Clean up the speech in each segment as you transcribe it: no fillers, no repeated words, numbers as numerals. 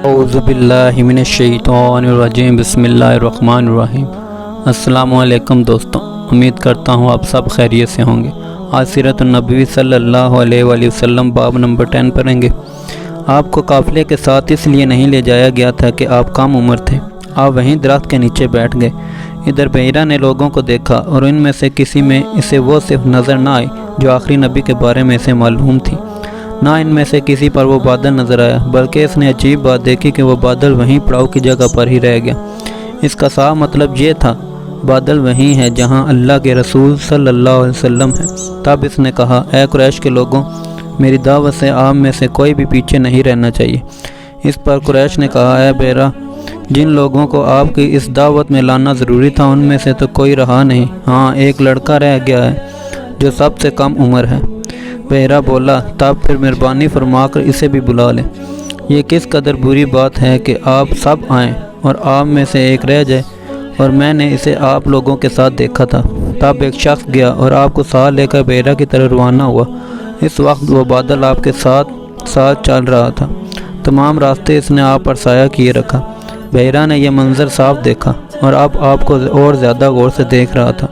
اعوذ باللہ من الشیطان الرجیم بسم اللہ الرحمن الرحیم۔ السلام علیکم دوستوں، امید کرتا ہوں آپ سب خیریت سے ہوں گے۔ آج سیرت النبوی صلی اللہ علیہ وآلہ وسلم باب نمبر 10 پڑھیں گے۔ آپ کو قافلے کے ساتھ اس لیے نہیں لے جایا گیا تھا کہ آپ کم عمر تھے، آپ وہیں درخت کے نیچے بیٹھ گئے۔ ادھر بحیرہ نے لوگوں کو دیکھا اور ان میں سے کسی میں اسے وہ صرف نظر نہ آئی جو آخری نبی کے بارے میں اسے معلوم تھی، نہ ان میں سے کسی پر وہ بادل نظر آیا، بلکہ اس نے عجیب بات دیکھی کہ وہ بادل وہیں پڑاؤ کی جگہ پر ہی رہ گیا۔ اس کا صاف مطلب یہ تھا بادل وہیں ہے جہاں اللہ کے رسول صلی اللہ علیہ وسلم ہے۔ تب اس نے کہا، اے قریش کے لوگوں، میری دعوت سے آپ میں سے کوئی بھی پیچھے نہیں رہنا چاہیے۔ اس پر قریش نے کہا، اے بحیرہ، جن لوگوں کو آپ کی اس دعوت میں لانا ضروری تھا ان میں سے تو کوئی رہا نہیں، ہاں ایک لڑکا رہ گیا ہے جو سب سے کم عمر ہے۔ بحیرہ بولا، تب پھر مہربانی فرما کر اسے بھی بلا لیں۔ یہ کس قدر بری بات ہے کہ آپ سب آئیں اور آپ میں سے ایک رہ جائے، اور میں نے اسے آپ لوگوں کے ساتھ دیکھا تھا۔ تب ایک شخص گیا اور آپ کو ساتھ لے کر بحیرہ کی طرف روانہ ہوا۔ اس وقت وہ بادل آپ کے ساتھ ساتھ چل رہا تھا، تمام راستے اس نے آپ پر سایہ کیے رکھا۔ بحیرہ نے یہ منظر صاف دیکھا اور اب آپ کو اور زیادہ غور سے دیکھ رہا تھا،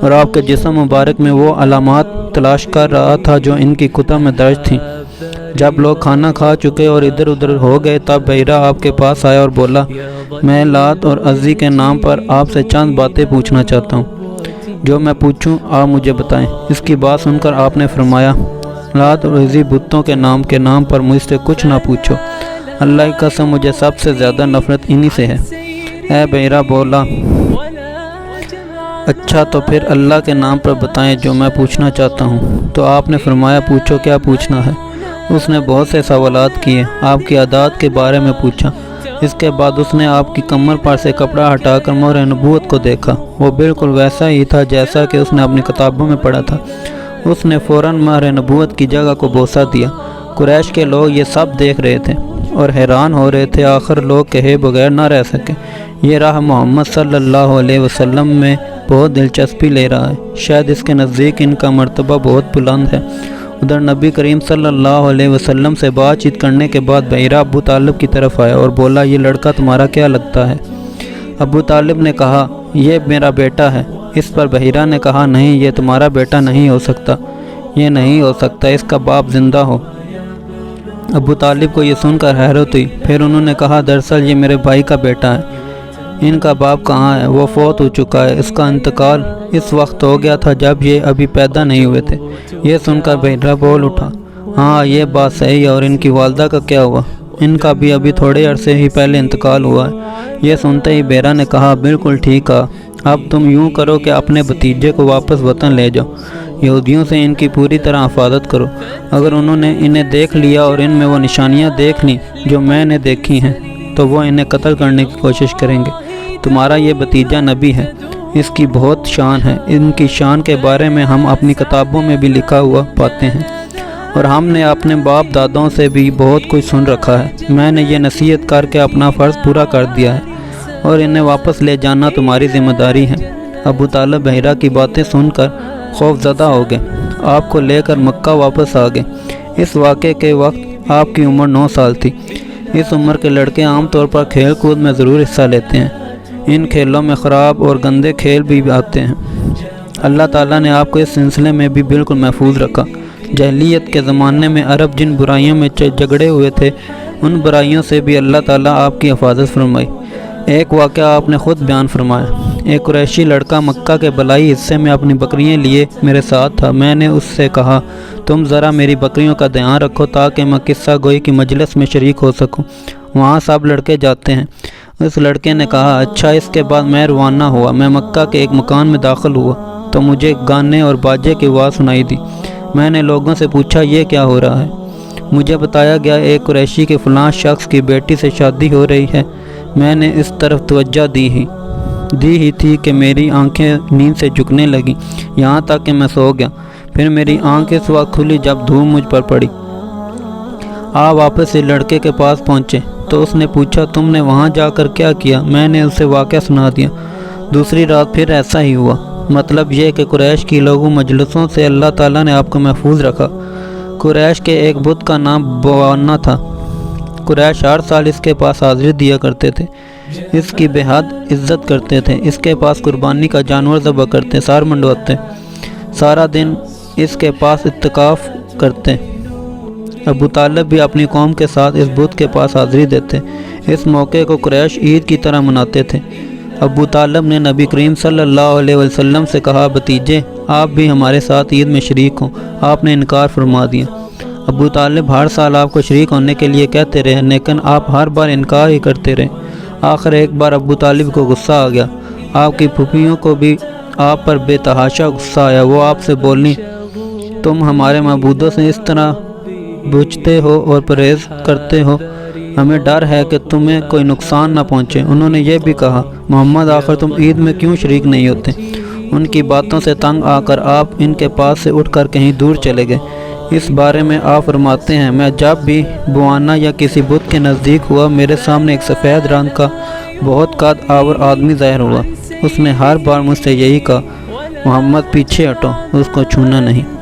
اور آپ کے جسم مبارک میں وہ علامات تلاش کر رہا تھا جو ان کی کتب میں درج تھیں۔ جب لوگ کھانا کھا چکے اور ادھر ادھر ہو گئے تب بحیرہ آپ کے پاس آیا اور بولا، میں لات اور عزی کے نام پر آپ سے چند باتیں پوچھنا چاہتا ہوں، جو میں پوچھوں آپ مجھے بتائیں۔ اس کی بات سن کر آپ نے فرمایا، لات اور عزی بتوں کے نام پر مجھ سے کچھ نہ پوچھو، اللہ کی قسم مجھے سب سے زیادہ نفرت انہی سے ہے۔ اے بحیرہ بولا، اچھا تو پھر اللہ کے نام پر بتائیں جو میں پوچھنا چاہتا ہوں۔ تو آپ نے فرمایا، پوچھو کیا پوچھنا ہے۔ اس نے بہت سے سوالات کیے، آپ کی عادات کے بارے میں پوچھا۔ اس کے بعد اس نے آپ کی کمر پر سے کپڑا ہٹا کر مہر نبوت کو دیکھا، وہ بالکل ویسا ہی تھا جیسا کہ اس نے اپنی کتابوں میں پڑھا تھا۔ اس نے فوراً مہر نبوت کی جگہ کو بوسہ دیا۔ قریش کے لوگ یہ سب دیکھ رہے تھے اور حیران ہو رہے تھے، آخر لوگ کہے بغیر نہ رہ سکے، یہ راہ محمد صلی اللہ علیہ وسلم میں بہت دلچسپی لے رہا ہے، شاید اس کے نزدیک ان کا مرتبہ بہت بلند ہے۔ ادھر نبی کریم صلی اللہ علیہ وسلم سے بات چیت کرنے کے بعد بحیرہ ابو طالب کی طرف آیا اور بولا، یہ لڑکا تمہارا کیا لگتا ہے؟ ابو طالب نے کہا، یہ میرا بیٹا ہے۔ اس پر بحیرہ نے کہا، نہیں، یہ تمہارا بیٹا نہیں ہو سکتا، یہ نہیں ہو سکتا، اس کا باپ زندہ ہو۔ ابو طالب کو یہ سن کر حیرت ہوئی، پھر انہوں نے کہا، دراصل یہ میرے بھائی کا بیٹا ہے، ان کا باپ کہاں ہے؟ وہ فوت ہو چکا ہے، اس کا انتقال اس وقت ہو گیا تھا جب یہ ابھی پیدا نہیں ہوئے تھے۔ یہ سن کر بحیرہ بول اٹھا، ہاں یہ بات صحیح ہے، اور ان کی والدہ کا کیا ہوا؟ ان کا بھی ابھی تھوڑے عرصے ہی پہلے انتقال ہوا ہے۔ یہ سنتے ہی بحیرہ نے کہا، بالکل ٹھیک کہا، اب تم یوں کرو کہ اپنے بھتیجے کو واپس وطن لے جاؤ، یہودیوں سے ان کی پوری طرح حفاظت کرو۔ اگر انہوں نے انہیں دیکھ لیا اور ان میں وہ نشانیاں دیکھ لیں جو میں نے دیکھی ہیں تو وہ انہیں قتل کرنے کی کوشش کریں گے۔ تمہارا یہ بھتیجا نبی ہے، اس کی بہت شان ہے، ان کی شان کے بارے میں ہم اپنی کتابوں میں بھی لکھا ہوا پاتے ہیں، اور ہم نے اپنے باپ دادوں سے بھی بہت کچھ سن رکھا ہے۔ میں نے یہ نصیحت کر کے اپنا فرض پورا کر دیا ہے، اور انہیں واپس لے جانا تمہاری ذمہ داری ہے۔ ابو طالب بحیرہ کی باتیں سن کر خوف زدہ ہو گئے، آپ کو لے کر مکہ واپس آ گئے۔ اس واقعے کے وقت آپ کی عمر 9 سال تھی۔ اس عمر کے لڑکے عام طور پر کھیل کود میں ضرور حصہ لیتے ہیں، ان کھیلوں میں خراب اور گندے کھیل بھی آتے ہیں۔ اللہ تعالیٰ نے آپ کو اس سلسلے میں بھی بالکل محفوظ رکھا۔ جاہلیت کے زمانے میں عرب جن برائیوں میں جھگڑے ہوئے تھے، ان برائیوں سے بھی اللہ تعالیٰ آپ کی حفاظت فرمائی۔ ایک واقعہ آپ نے خود بیان فرمایا، ایک قریشی لڑکا مکہ کے بلائی حصے میں اپنی بکریاں لیے میرے ساتھ تھا۔ میں نے اس سے کہا، تم ذرا میری بکریوں کا دھیان رکھو تاکہ میں قصہ گوئی کی مجلس میں شریک ہو سکوں، وہاں سب لڑکے جاتے ہیں۔ اس لڑکے نے کہا، اچھا۔ اس کے بعد میں روانہ ہوا، میں مکہ کے ایک مکان میں داخل ہوا تو مجھے گانے اور باجے کی آواز سنائی دی۔ میں نے لوگوں سے پوچھا، یہ کیا ہو رہا ہے؟ مجھے بتایا گیا، ایک قریشی کے فلاں شخص کی بیٹی سے شادی ہو رہی ہے۔ میں نے اس طرف توجہ دی ہی تھی کہ میری آنکھیں نیند سے جھکنے لگیں، یہاں تک کہ میں سو گیا۔ پھر میری آنکھ اس وقت کھلی جب دھوپ مجھ پر پڑی۔ آپ واپس سے لڑکے کے پاس پہنچے تو اس نے پوچھا، تم نے وہاں جا کر کیا کیا؟ میں نے اسے واقعہ سنا دیا۔ دوسری رات پھر ایسا ہی ہوا۔ مطلب یہ کہ قریش کی لوگوں مجلسوں سے اللہ تعالیٰ نے آپ کو محفوظ رکھا۔ قریش کے ایک بت کا نام بوانا تھا۔ قریش ہر سال اس کے پاس حاضری دیا کرتے تھے، اس کی بے حد عزت کرتے تھے، اس کے پاس قربانی کا جانور ذبح کرتے، سار منڈواتے، سارا دن اس کے پاس اعتکاف کرتے۔ ابو طالب بھی اپنی قوم کے ساتھ اس بت کے پاس حاضری دیتے۔ اس موقع کو قریش عید کی طرح مناتے تھے۔ ابو طالب نے نبی کریم صلی اللہ علیہ وسلم سے کہا، بھتیجے آپ بھی ہمارے ساتھ عید میں شریک ہوں۔ آپ نے انکار فرما دیا۔ ابو طالب ہر سال آپ کو شریک ہونے کے لیے کہتے رہے، لیکن آپ ہر بار انکار ہی کرتے رہے۔ آخر ایک بار ابو طالب کو غصہ آ گیا۔ آپ کی پھوپھیوں کو بھی آپ پر بے تحاشا غصہ آیا۔ وہ آپ سے بولی، تم ہمارے معبودوں سے اس طرح بجھتے ہو اور پرہیز کرتے ہو، ہمیں ڈر ہے کہ تمہیں کوئی نقصان نہ پہنچے۔ انہوں نے یہ بھی کہا، محمد آخر تم عید میں کیوں شریک نہیں ہوتے؟ ان کی باتوں سے تنگ آ کر آپ ان کے پاس سے اٹھ کر کہیں دور چلے گئے۔ اس بارے میں آپ فرماتے ہیں، میں جب بھی بوانا یا کسی بت کے نزدیک ہوا، میرے سامنے ایک سفید رنگ کا بہت قد آور آدمی ظاہر ہوا۔ اس نے ہر بار مجھ سے یہی کہا، محمد پیچھے ہٹو، اس کو چھونا نہیں۔